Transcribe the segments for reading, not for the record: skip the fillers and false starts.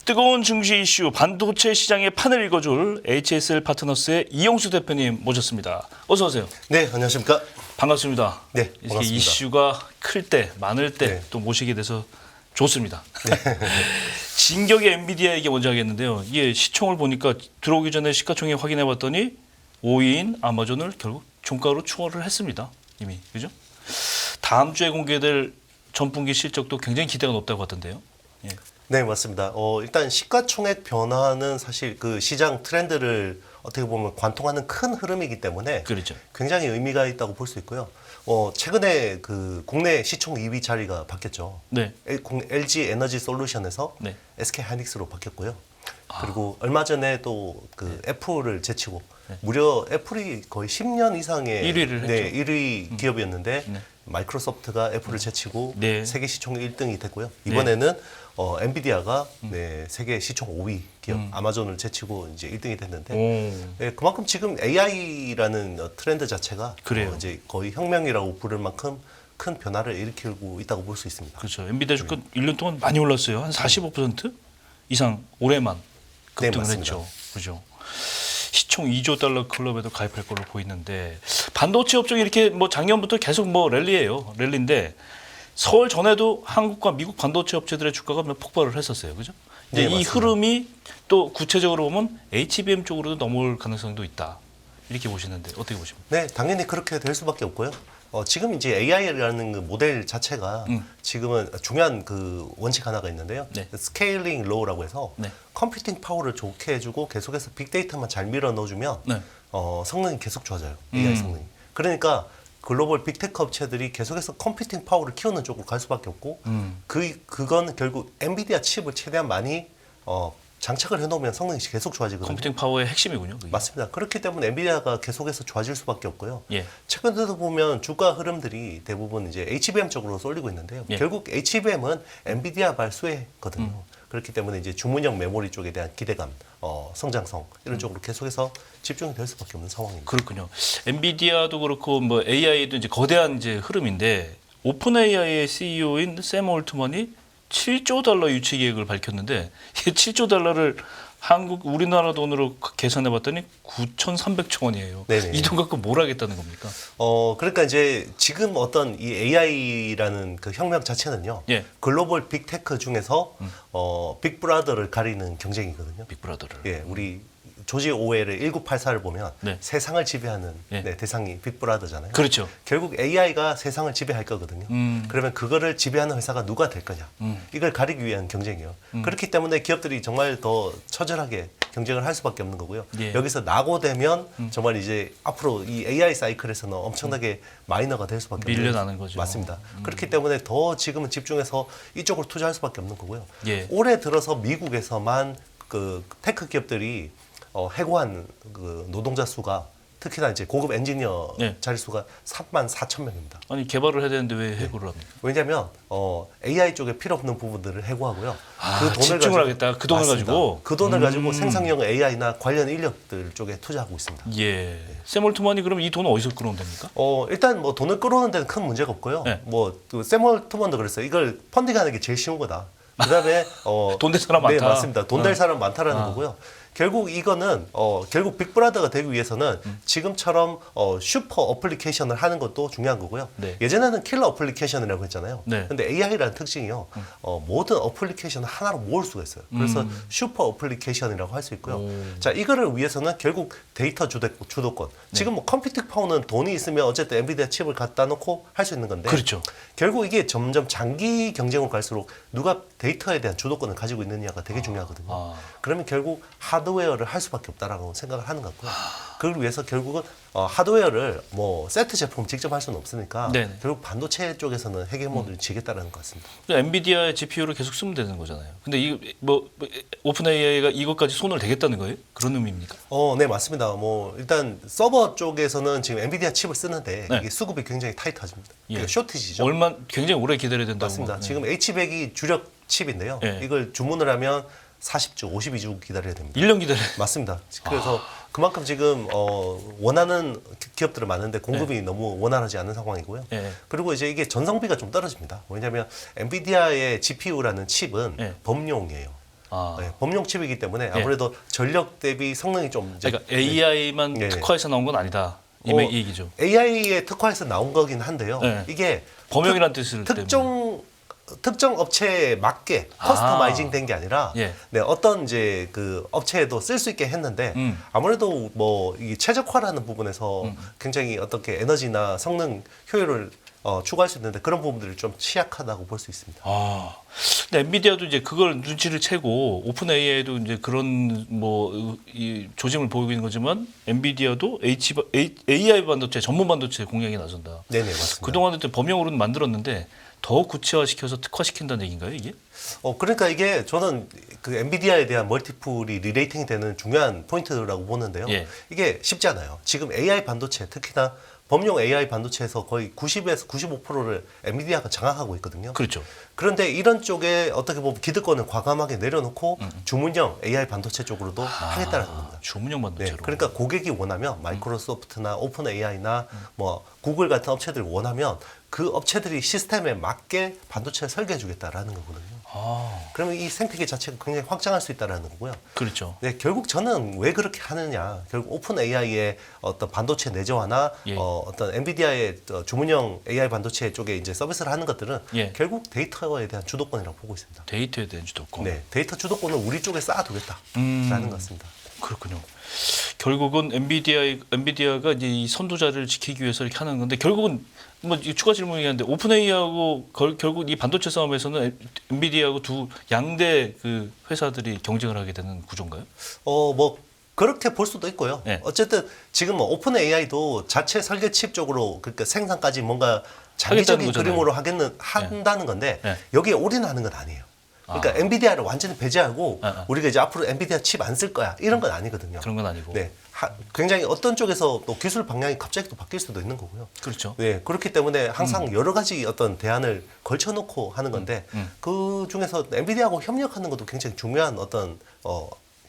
뜨거운 증시 이슈 반도체 시장의 판을 읽어줄 HSL 파트너스의 이용수 대표님 모셨습니다. 어서 오세요. 네, 안녕하십니까? 반갑습니다. 네, 이렇게 반갑습니다. 이슈가 클 때, 많을 때 또 모시게 돼서 좋습니다. 진격의 엔비디아 얘기 먼저 하겠는데요. 이게 시총을 보니까 들어오기 전에 시가총액 확인해 봤더니 5위인 아마존을 결국 종가로 추월을 했습니다. 이미. 그죠? 다음 주에 공개될 전분기 실적도 굉장히 기대가 높다고 하던데요. 예. 네, 맞습니다. 일단 시가총액 변화는 사실 그 시장 트렌드를 어떻게 보면 관통하는 큰 흐름이기 때문에 그렇죠. 굉장히 의미가 있다고 볼 수 있고요. 최근에 그 국내 시총 2위 자리가 바뀌었죠. 네. LG 에너지 솔루션에서 네. SK 하이닉스로 바뀌었고요. 그리고 얼마 전에 또 그 애플을 제치고 무려 애플이 거의 10년 이상의 1위를 네, 했죠. 1위 기업이었는데 네. 마이크로소프트가 애플을 제치고 네. 세계 시총 1등이 됐고요. 이번에는 엔비디아가 네, 세계 시총 5위 기업 아마존을 제치고 이제 1등이 됐는데 네, 그만큼 지금 AI라는 트렌드 자체가 그래요. 이제 거의 혁명이라고 부를 만큼 큰 변화를 일으키고 있다고 볼 수 있습니다. 그렇죠. 엔비디아 주가 1년 동안 많이 올랐어요. 한 45% 이상 올해만 급등을 네, 했죠. 그죠. 시총 2조 달러 클럽에도 가입할 걸로 보이는데 반도체 업종이 이렇게 뭐 작년부터 계속 뭐 랠리인데 설 전에도 한국과 미국 반도체 업체들의 주가가 폭발을 했었어요. 그죠? 이제 네, 이 맞습니다. 흐름이 또 구체적으로 보면 HBM 쪽으로도 넘어올 가능성도 있다. 이렇게 보시는데 어떻게 보십니까? 네, 당연히 그렇게 될 수밖에 없고요. 지금 이제 AI라는 그 모델 자체가 지금은 중요한 그 원칙 하나가 있는데요. 네. 스케일링 로우라고 해서 네. 컴퓨팅 파워를 좋게 해주고 계속해서 빅데이터만 잘 밀어 넣어주면 네. 성능이 계속 좋아져요. AI 성능이. 그러니까 글로벌 빅테크 업체들이 계속해서 컴퓨팅 파워를 키우는 쪽으로 갈 수밖에 없고 그건 결국 엔비디아 칩을 최대한 많이 장착을 해놓으면 성능이 계속 좋아지거든요. 컴퓨팅 파워의 핵심이군요. 그게. 맞습니다. 그렇기 때문에 엔비디아가 계속해서 좋아질 수밖에 없고요. 예. 최근에도 보면 주가 흐름들이 대부분 이제 HBM 쪽으로 쏠리고 있는데요. 예. 결국 HBM은 엔비디아 발수혜거든요. 그렇기 때문에 이제 주문형 메모리 쪽에 대한 기대감, 성장성 이런 쪽으로 계속해서 집중이 될 수밖에 없는 상황입니다. 그렇군요. 엔비디아도 그렇고 뭐 AI도 이제 거대한 이제 흐름인데 오픈 AI의 CEO인 샘 올트먼이 7조 달러 유치 계획을 밝혔는데 이 7조 달러를 우리나라 돈으로 계산해 봤더니 9,300조 원이에요. 네네. 이 돈 갖고 뭘 하겠다는 겁니까? 그러니까 이제 지금 어떤 이 AI라는 그 혁명 자체는요. 예. 글로벌 빅테크 중에서 빅브라더를 가리는 경쟁이거든요. 빅브라더를. 예, 우리 조지 오웰의 1984를 보면 네. 세상을 지배하는 예. 대상이 빅브라더잖아요. 그렇죠. 결국 AI가 세상을 지배할 거거든요. 그러면 그거를 지배하는 회사가 누가 될 거냐. 이걸 가리기 위한 경쟁이에요. 그렇기 때문에 기업들이 정말 더 처절하게 경쟁을 할 수밖에 없는 거고요. 예. 여기서 낙오되면 정말 이제 앞으로 이 AI 사이클에서는 엄청나게 마이너가 될 수밖에 없는 밀려나는 거죠. 맞습니다. 그렇기 때문에 더 지금은 집중해서 이쪽으로 투자할 수밖에 없는 거고요. 예. 올해 들어서 미국에서만 그 테크 기업들이 해고한 그 노동자 수가 특히나 이제 고급 엔지니어 네. 자리 수가 34,000명입니다. 아니 개발을 해야 되는데 왜 해고를 합니까? 왜냐하면 AI 쪽에 필요 없는 부분들을 해고하고요. 집중을 하겠다. 그 돈을 맞습니다. 가지고? 그 돈을 가지고 생산형 AI나 관련 인력들 쪽에 투자하고 있습니다. 예. 샘 올트먼이 그럼 이 돈은 어디서 끌어온답니까? 일단 뭐 돈을 끌어오는 데는 큰 문제가 없고요. 네. 샘 올트먼도 그랬어요. 이걸 펀딩하는 게 제일 쉬운 거다. 그다음에 돈 될 사람 네, 많다. 맞습니다. 돈 될 사람 많다라는 거고요. 결국 이거는 결국 빅브라더가 되기 위해서는 지금처럼 슈퍼 어플리케이션을 하는 것도 중요한 거고요. 네. 예전에는 킬러 어플리케이션이라고 했잖아요. 네. 근데 AI라는 특징이요. 모든 어플리케이션을 하나로 모을 수가 있어요. 그래서 슈퍼 어플리케이션이라고 할 수 있고요. 자, 이거를 위해서는 결국 데이터 주도권. 지금 뭐 컴퓨팅 파워는 돈이 있으면 어쨌든 엔비디아 칩을 갖다 놓고 할 수 있는 건데. 그렇죠. 결국 이게 점점 장기 경쟁으로 갈수록 누가 데이터에 대한 주도권을 가지고 있느냐가 되게 중요하거든요. 그러면 결국 하드 하드웨어를 할 수밖에 없다라고 생각을 하는 것 같고요. 그걸 위해서 결국은 하드웨어를 뭐 세트 제품 직접 할 수는 없으니까 네네. 결국 반도체 쪽에서는 헤게모니를 지겠다라는 것 같습니다. 엔비디아의 GPU를 계속 쓰면 되는 거잖아요. 근데 이 뭐 오픈 AI가 이것까지 손을 대겠다는 거예요? 그런 의미입니까? 네, 맞습니다. 뭐 일단 서버 쪽에서는 지금 엔비디아 칩을 쓰는데 네. 이게 수급이 굉장히 타이트해집니다. 예. 그러니까 쇼티지죠. 얼마 굉장히 오래 기다려야 된다고. 맞습니다. 네. 지금 H100이 주력 칩인데요. 예. 이걸 주문을 하면 40주, 52주 기다려야 됩니다. 1년 기다려. 맞습니다. 그래서 그만큼 지금 원하는 기업들은 많은데 공급이 너무 원활하지 않은 상황이고요. 예. 그리고 이제 이게 전성비가 좀 떨어집니다. 왜냐하면 엔비디아의 GPU라는 칩은 예. 범용이에요. 아. 네, 범용 칩이기 때문에 아무래도 전력 대비 성능이 좀 이제 그러니까 AI만 네. 특화해서 나온 건 아니다. 이 얘기죠. AI에 특화해서 나온 거긴 한데요. 네. 이게 범용이라는 뜻을 특정 업체에 맞게 커스터마이징 된 게 아니라 예. 네, 어떤 이제 그 업체에도 쓸 수 있게 했는데 아무래도 뭐 이 최적화라는 부분에서 굉장히 어떻게 에너지나 성능 효율을 추구할 수 있는데 그런 부분들이 좀 취약하다고 볼 수 있습니다. 아, 근데 엔비디아도 이제 그걸 눈치를 채고 오픈 AI도 이제 그런 이 조짐을 보이고 있는 거지만 엔비디아도 AI 반도체 전문 반도체 공략에 나선다. 네네 맞습니다. 그동안은 또 범용으로는 만들었는데 더 구체화시켜서 특화시킨다는 얘기인가요, 이게? 그러니까 이게 저는 그 엔비디아에 대한 멀티플이 리레이팅이 되는 중요한 포인트라고 보는데요. 예. 이게 쉽지 않아요. 지금 AI 반도체 특히나 범용 AI 반도체에서 거의 90에서 95%를 엔비디아가 장악하고 있거든요. 그렇죠. 그런데 이런 쪽에 어떻게 보면 기득권을 과감하게 내려놓고 주문형 AI 반도체 쪽으로도 하겠다는 겁니다. 주문형 네, 반도체로. 그러니까 고객이 원하면 마이크로소프트나 오픈 AI나 뭐 구글 같은 업체들이 원하면 그 업체들이 시스템에 맞게 반도체를 설계해 주겠다라는 거거든요. 아, 그러면 이 생태계 자체가 굉장히 확장할 수 있다는 거고요. 그렇죠. 네, 결국 저는 왜 그렇게 하느냐. 결국 오픈 AI의 어떤 반도체 내재화나 예. 어떤 엔비디아의 주문형 AI 반도체 쪽에 이제 서비스를 하는 것들은 예. 결국 데이터에 대한 주도권이라고 보고 있습니다. 데이터에 대한 주도권. 네, 데이터 주도권을 우리 쪽에 쌓아두겠다라는 것 같습니다. 그렇군요. 결국은 엔비디아가 이제 이 선두자를 지키기 위해서 이렇게 하는 건데 결국은 뭐 추가 질문이었는데 오픈 AI하고 결국 이 반도체 싸움에서는 엔비디아하고 두 양대 그 회사들이 경쟁을 하게 되는 구조인가요? 뭐 그렇게 볼 수도 있고요. 네. 어쨌든 지금 뭐 오픈 AI도 자체 설계 칩 쪽으로 그러니까 생산까지 뭔가 하겠다는 장기적인 거잖아요. 그림으로 한다는 건데 네. 여기에 올인하는 건 아니에요. 그러니까 엔비디아를 완전히 배제하고 우리가 이제 앞으로 엔비디아 칩 안 쓸 거야 이런 건 아니거든요. 그런 건 아니고. 네, 굉장히 어떤 쪽에서 또 기술 방향이 갑자기 또 바뀔 수도 있는 거고요. 그렇죠. 네, 그렇기 때문에 항상 여러 가지 어떤 대안을 걸쳐놓고 하는 건데 그 중에서 엔비디아하고 협력하는 것도 굉장히 중요한 어떤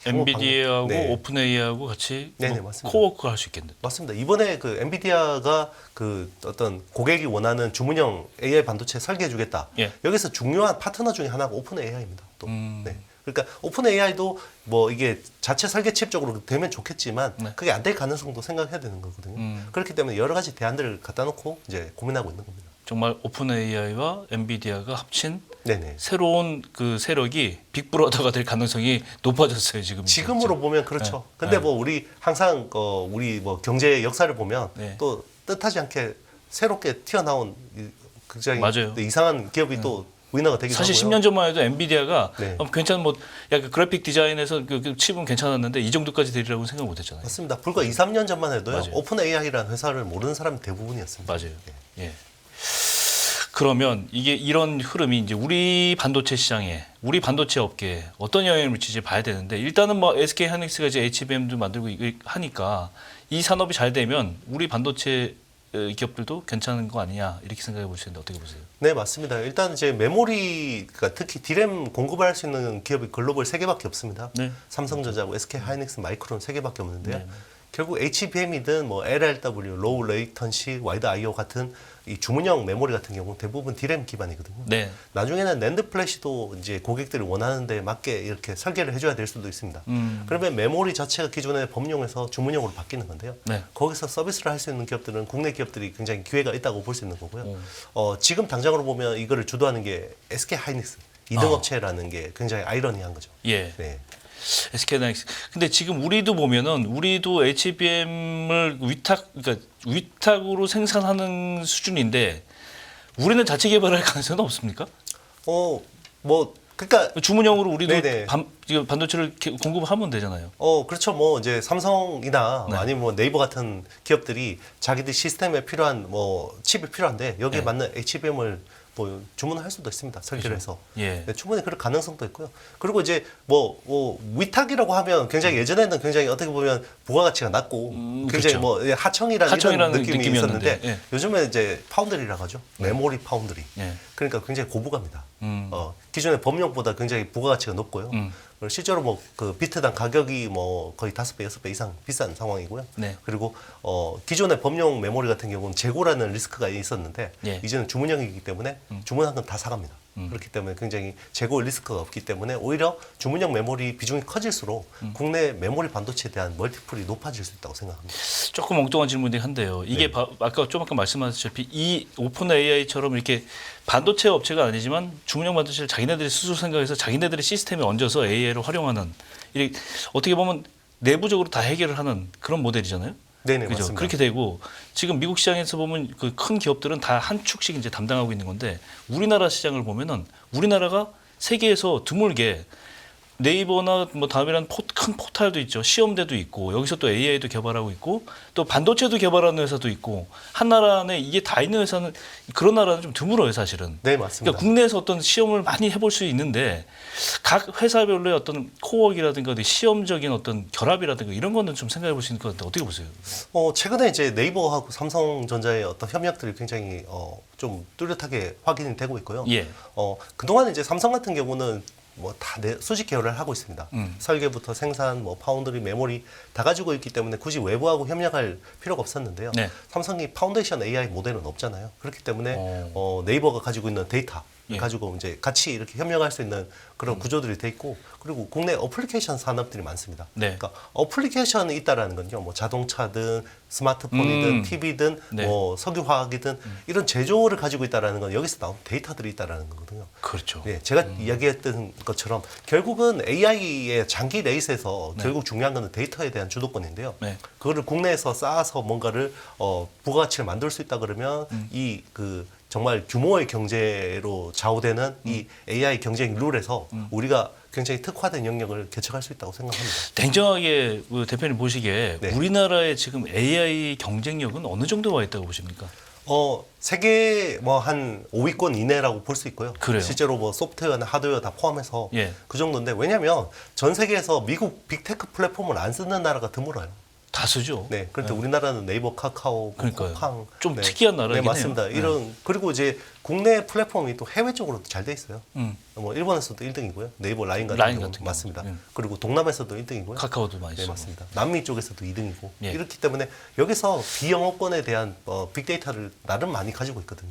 엔비디아하고 네. 오픈 AI하고 같이 네네, 뭐 맞습니다. 코워크 할 수 있겠네. 맞습니다. 이번에 그 엔비디아가 그 어떤 고객이 원하는 주문형 AI 반도체 설계해주겠다. 예. 여기서 중요한 파트너 중에 하나가 오픈 AI입니다. 또. 네. 그러니까 오픈 AI도 뭐 이게 자체 설계 칩 쪽으로 되면 좋겠지만 네. 그게 안 될 가능성도 생각해야 되는 거거든요. 그렇기 때문에 여러 가지 대안들을 갖다 놓고 이제 고민하고 있는 겁니다. 정말 오픈 AI와 엔비디아가 합친 네네. 새로운 그 세력이 빅브라더가 될 가능성이 높아졌어요 지금. 지금으로 보면 그렇죠. 네. 근데 네. 뭐 우리 항상 우리 뭐 경제 역사를 보면 네. 또 뜻하지 않게 새롭게 튀어나온 굉장히 맞아요. 이상한 기업이 또 위너가 되기도 사실 하고요. 10년 전만 해도 엔비디아가 네. 괜찮은 뭐 약간 그래픽 디자인에서 그 칩은 괜찮았는데 이 정도까지 되리라고 생각 못했잖아요. 맞습니다. 불과 2, 3년 전만 해도요. 맞아요. 오픈 AI라는 회사를 모르는 사람이 대부분이었습니다. 맞아요. 예. 그러면 이게 이런 흐름이 이제 우리 반도체 시장에, 우리 반도체 업계에 어떤 영향을 미칠지 봐야 되는데 일단은 뭐 SK 하이닉스가 이제 HBM도 만들고 하니까 이 산업이 잘 되면 우리 반도체 기업들도 괜찮은 거 아니냐 이렇게 생각해 보시는데 어떻게 보세요? 네, 맞습니다. 일단 이제 메모리, 그러니까 특히 D램 공급을 할 수 있는 기업이 글로벌 3개밖에 없습니다. 네. 삼성전자고 SK 하이닉스, 마이크론 3개밖에 없는데요. 네. 결국 HBM이든 뭐 LLW, 로우 레이턴시, 와이드 I/O 같은 이 주문형 메모리 같은 경우는 대부분 D램 기반이거든요. 네. 나중에는 낸드 플래시도 이제 고객들이 원하는 데 맞게 이렇게 설계를 해줘야 될 수도 있습니다. 그러면 메모리 자체가 기존의 범용에서 주문형으로 바뀌는 건데요. 네. 거기서 서비스를 할 수 있는 기업들은 국내 기업들이 굉장히 기회가 있다고 볼 수 있는 거고요. 지금 당장으로 보면 이거를 주도하는 게 SK 하이닉스 2등 업체라는 게 굉장히 아이러니한 거죠. 예. 네. SK 하이닉스. 근데 지금 우리도 보면은 우리도 HBM을 그러니까 위탁으로 생산하는 수준인데 우리는 자체 개발할 가능성은 없습니까? 뭐 그러니까 주문형으로 우리도 네네. 지금 반도체를 이렇게 공급하면 되잖아요. 그렇죠. 뭐 이제 삼성이나 네. 아니면 뭐 네이버 같은 기업들이 자기들 시스템에 필요한 뭐 칩이 필요한데 여기에 네. 맞는 HBM을 뭐 주문할 수도 있습니다. 설계를 해서. 예. 네, 충분히 그럴 가능성도 있고요. 그리고 이제 뭐 위탁이라고 하면 굉장히 예전에는 굉장히 어떻게 보면 부가가치가 낮고 굉장히 그렇죠. 뭐 하청이라는 하청이라는 이런 느낌이 느낌이었는데, 있었는데 예. 요즘에 이제 파운드리라고 하죠. 메모리 파운드리. 예. 그러니까 굉장히 고부가입니다. 기존의 법령보다 굉장히 부가가치가 높고요. 그리고 실제로 뭐 그 비트당 가격이 뭐 거의 5배, 6배 이상 비싼 상황이고요. 네. 그리고 기존의 법용 메모리 같은 경우는 재고라는 리스크가 있었는데 예. 이제는 주문형이기 때문에 주문한 건 다 사갑니다. 그렇기 때문에 굉장히 재고 리스크가 없기 때문에 오히려 주문형 메모리 비중이 커질수록 국내 메모리 반도체에 대한 멀티플이 높아질 수 있다고 생각합니다. 조금 엉뚱한 질문이긴 한데요. 이게 네. 아까 좀 아까 말씀하셨다시피 이 오픈 AI처럼 이렇게 반도체 업체가 아니지만 주문형 반도체를 자기네들이 스스로 생각해서 자기네들의 시스템에 얹어서 AI를 활용하는 이렇게 어떻게 보면 내부적으로 다 해결을 하는 그런 모델이잖아요. 네네, 그죠? 맞습니다. 그렇게 되고 지금 미국 시장에서 보면 그 큰 기업들은 다 한 축씩 이제 담당하고 있는 건데 우리나라 시장을 보면은 우리나라가 세계에서 드물게 네이버나 뭐 다음이란 큰 포탈도 있죠. 시험대도 있고 여기서 또 AI도 개발하고 있고 또 반도체도 개발하는 회사도 있고 한 나라 안에 이게 다 있는 회사는 그런 나라는 좀 드물어요, 사실은. 네, 맞습니다. 그러니까 국내에서 어떤 시험을 많이 해볼 수 있는데 각 회사별로의 어떤 코어워크라든가 시험적인 어떤 결합이라든가 이런 거는 좀 생각해 볼 수 있는 것 같은데 어떻게 보세요? 최근에 이제 네이버하고 삼성전자의 어떤 협력들이 굉장히 좀 뚜렷하게 확인이 되고 있고요. 예. 그동안 이제 삼성 같은 경우는 뭐 다 수직 계열을 하고 있습니다. 설계부터 생산, 뭐 파운드리, 메모리 다 가지고 있기 때문에 굳이 외부하고 협력할 필요가 없었는데요. 네. 삼성이 파운데이션 AI 모델은 없잖아요. 그렇기 때문에 네이버가 가지고 있는 데이터 예. 가지고 이제 같이 이렇게 협력할 수 있는 그런 구조들이 돼 있고 그리고 국내 어플리케이션 산업들이 많습니다. 네. 그러니까 어플리케이션이 있다라는 건요, 뭐 자동차든 스마트폰이든 TV든 네. 뭐 석유화학이든 이런 제조를 가지고 있다라는 건 여기서 나온 데이터들이 있다라는 거거든요. 그렇죠. 예, 제가 이야기했던 것처럼 결국은 AI의 장기 레이스에서 결국 중요한 것은 데이터에 대한 주도권인데요. 네. 그거를 국내에서 쌓아서 뭔가를 부가가치를 만들 수 있다 그러면 이 그 정말 규모의 경제로 좌우되는 이 AI 경쟁 룰에서 우리가 굉장히 특화된 영역을 개척할 수 있다고 생각합니다. 냉정하게 그 대표님 보시기에 네. 우리나라의 지금 AI 경쟁력은 어느 정도 와 있다고 보십니까? 세계 뭐 한 5위권 이내라고 볼 수 있고요. 그래요? 실제로 뭐 소프트웨어나 하드웨어 다 포함해서 예. 그 정도인데 왜냐하면 전 세계에서 미국 빅테크 플랫폼을 안 쓰는 나라가 드물어요. 다수죠. 네, 그런데 우리나라는 네이버, 카카오, 그러니까요. 쿠팡 좀 특이한 나라이긴 네, 맞습니다. 해요. 이런 그리고 이제 국내 플랫폼이 또 해외 쪽으로도 잘 돼 있어요. 뭐 일본에서도 1등이고요. 네이버 라인 같은 라인 경우 같은 경우. 맞습니다. 그리고 동남에서도 1등이고요. 카카오도 많이 네, 쓰고. 맞습니다. 남미 쪽에서도 2등이고 예. 이렇기 때문에 여기서 비영업권에 대한 빅데이터를 나름 많이 가지고 있거든요.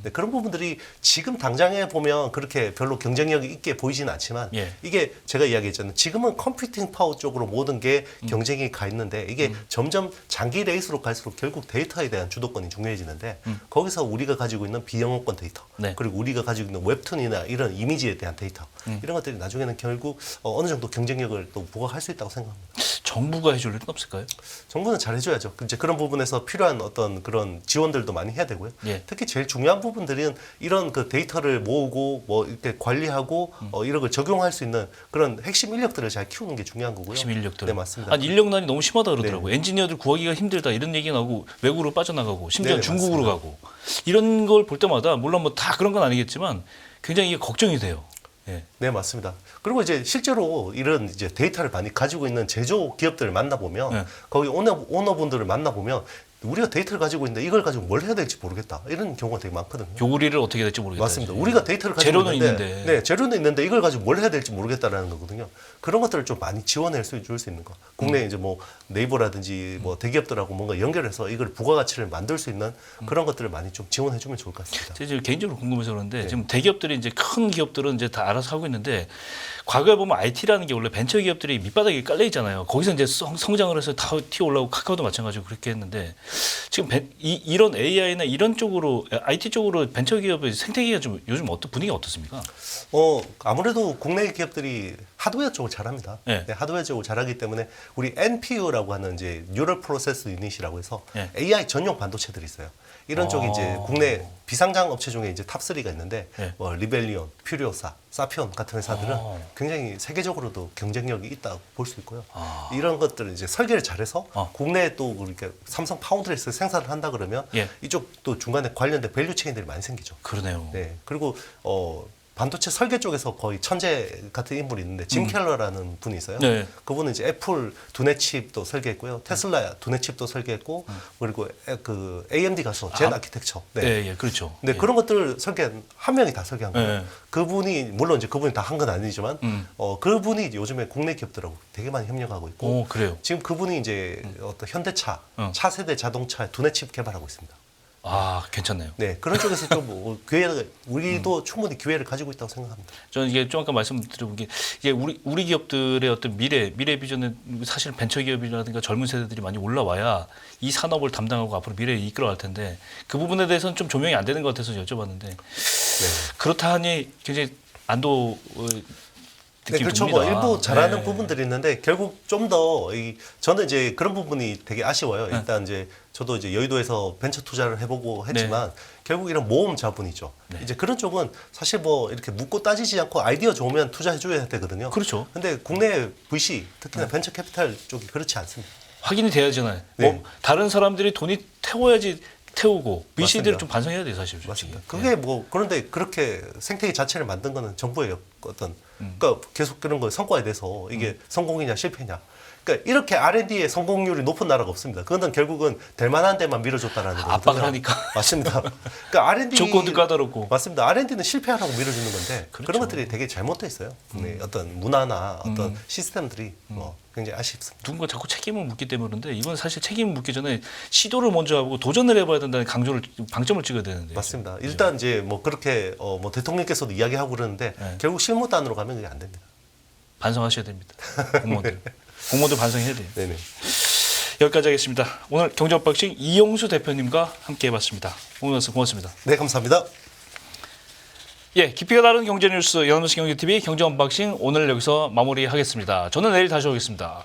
네, 그런 부분들이 지금 당장에 보면 그렇게 별로 경쟁력이 있게 보이지는 않지만 예. 이게 제가 이야기했잖아요. 지금은 컴퓨팅 파워 쪽으로 모든 게 경쟁이 가 있는데 이게 점점 장기 레이스로 갈수록 결국 데이터에 대한 주도권이 중요해지는데 거기서 우리가 가지고 있는 비영업권 데이터 네. 그리고 우리가 가지고 있는 웹툰이나 이런 이미지에 대한 데이터 이런 것들이 나중에는 결국 어느 정도 경쟁력을 또 부각할 수 있다고 생각합니다. 정부가 해줄 일은 없을까요? 정부는 잘 해줘야죠. 이제 그런 부분에서 필요한 어떤 그런 지원들도 많이 해야 되고요. 예. 특히 제일 중요한 부분들은 이런 그 데이터를 모으고 뭐 이렇게 관리하고 이런 걸 적용할 수 있는 그런 핵심 인력들을 잘 키우는 게 중요한 거고요. 핵심 인력들. 네, 맞습니다. 아니, 인력난이 너무 심하다 그러더라고요. 엔지니어들 구하기가 힘들다 이런 얘기가 나오고 외국으로 빠져나가고 심지어 네, 중국으로 맞습니다. 가고 이런 걸 볼 때마다 물론 뭐 다 그런 건 아니겠지만 굉장히 이게 걱정이 돼요. 예. 네, 맞습니다. 그리고 이제 실제로 이런 이제 데이터를 많이 가지고 있는 제조 기업들을 만나보면 네. 거기 오너분들을 만나보면 우리가 데이터를 가지고 있는데 이걸 가지고 뭘 해야 될지 모르겠다. 이런 경우가 되게 많거든요. 요리를 어떻게 될지 모르겠다. 맞습니다. 이제. 우리가 데이터를 가지고 재료는 있는데, 네, 재료는 있는데 이걸 가지고 뭘 해야 될지 모르겠다라는 거거든요. 그런 것들을 좀 많이 지원해 줄 수 있는 거. 국내 이제 뭐 네이버라든지 뭐 대기업들하고 뭔가 연결해서 이걸 부가가치를 만들 수 있는 그런 것들을 많이 좀 지원해 주면 좋을 것 같습니다. 제가 지금 개인적으로 궁금해서 그런데 네. 지금 대기업들이 이제 큰 기업들은 이제 다 알아서 하고 있는데 과거에 보면 IT라는 게 원래 벤처 기업들이 밑바닥에 깔려 있잖아요. 거기서 이제 성장을 해서 다 튀어 올라오고 카카오도 마찬가지로 그렇게 했는데 지금 이런 AI나 이런 쪽으로 IT 쪽으로 벤처 기업의 생태계가 좀 요즘 분위기가 어떻습니까? 아무래도 국내 기업들이 하드웨어 쪽을 잘합니다. 네. 네, 하드웨어 쪽을 잘하기 때문에 우리 NPU라고 하는 이제 뉴럴 프로세스 유닛이라고 해서 네. AI 전용 반도체들이 있어요. 이런 쪽이 이제 국내 비상장 업체 중에 이제 탑3가 있는데 네. 뭐 리벨리온, 퓨리오사, 사피온 같은 회사들은 굉장히 세계적으로도 경쟁력이 있다고 볼 수 있고요. 이런 것들을 이제 설계를 잘해서 국내에 또 이렇게 삼성 파운드레스 생산을 한다 그러면 예. 이쪽 또 중간에 관련된 밸류 체인들이 많이 생기죠. 그러네요. 네. 그리고 반도체 설계 쪽에서 거의 천재 같은 인물이 있는데 짐 켈러라는 분이 있어요. 네. 그분은 이제 애플 두뇌 칩도 설계했고요, 테슬라 두뇌 칩도 설계했고, 그리고 그 AMD 가서 젠 아키텍처. 네. 예, 예, 그렇죠. 네, 예. 그런 것들을 설계한 한 명이 다 설계한 거예요. 네. 그분이 물론 이제 그분이 다 한 건 아니지만 그분이 요즘에 국내 기업들하고 되게 많이 협력하고 있고 오, 그래요. 지금 그분이 이제 어떤 현대차, 차세대 자동차 두뇌 칩 개발하고 있습니다. 아, 괜찮네요. 네, 그런 쪽에서 좀 기회를 우리도 충분히 기회를 가지고 있다고 생각합니다. 저는 이게 좀 아까 말씀드린 게 이게 우리 기업들의 어떤 미래 비전은 사실 벤처 기업이라든가 젊은 세대들이 많이 올라와야 이 산업을 담당하고 앞으로 미래에 이끌어갈 텐데 그 부분에 대해서는 좀 조명이 안 되는 것 같아서 여쭤봤는데 그렇다 하니 굉장히 안도 네, 느낌이 그렇죠. 듭니다. 뭐 일부 잘하는 네. 부분들이 있는데 결국 좀 더 저는 이제 그런 부분이 되게 아쉬워요. 일단 이제 저도 이제 여의도에서 벤처 투자를 해보고 했지만 결국 이런 모험 자본이죠. 이제 그런 쪽은 사실 뭐 이렇게 묻고 따지지 않고 아이디어 좋으면 투자해줘야 되거든요. 그렇죠. 근데 국내 VC 특히나 벤처 캐피탈 쪽이 그렇지 않습니다. 확인이 돼야잖아요. 네. 뭐 다른 사람들이 돈이 태워야지 태우고 VC들을 맞습니다. 좀 반성해야 돼요, 사실. 솔직히. 맞습니다. 그게 뭐 그런데 그렇게 생태계 자체를 만든 거는 정부의 어떤 그러니까 계속 그런 거 성과에 대해서 이게 성공이냐 실패냐. 그러니까 이렇게 R&D의 성공률이 높은 나라가 없습니다. 그거는 결국은 될 만한 데만 밀어줬다라는 거거든요. 압박을 하니까. 맞습니다. 그러니까 R&D 조건도 까다롭고. 맞습니다. R&D는 실패하라고 밀어주는 건데 그렇죠. 그런 것들이 되게 잘못돼 있어요. 네, 어떤 문화나 어떤 시스템들이 뭐 굉장히 아쉽습니다. 누군가 자꾸 책임을 묻기 때문에 그런데 이건 사실 책임을 묻기 전에 시도를 먼저 하고 도전을 해봐야 된다는 방점을 찍어야 되는데. 맞습니다. 일단 이제 뭐 그렇게 뭐 대통령께서도 이야기하고 그러는데 결국 실무단으로 가면 그게 안 됩니다. 반성하셔야 됩니다. 공무원들. 공무원들 반성해야 돼요. 네네. 여기까지 하겠습니다. 오늘 경제언박싱 이용수 대표님과 함께 해봤습니다. 오늘 말씀 고맙습니다. 네, 감사합니다. 예, 깊이가 다른 경제 뉴스 연합뉴스 경제TV 경제언박싱 오늘 여기서 마무리하겠습니다. 저는 내일 다시 오겠습니다.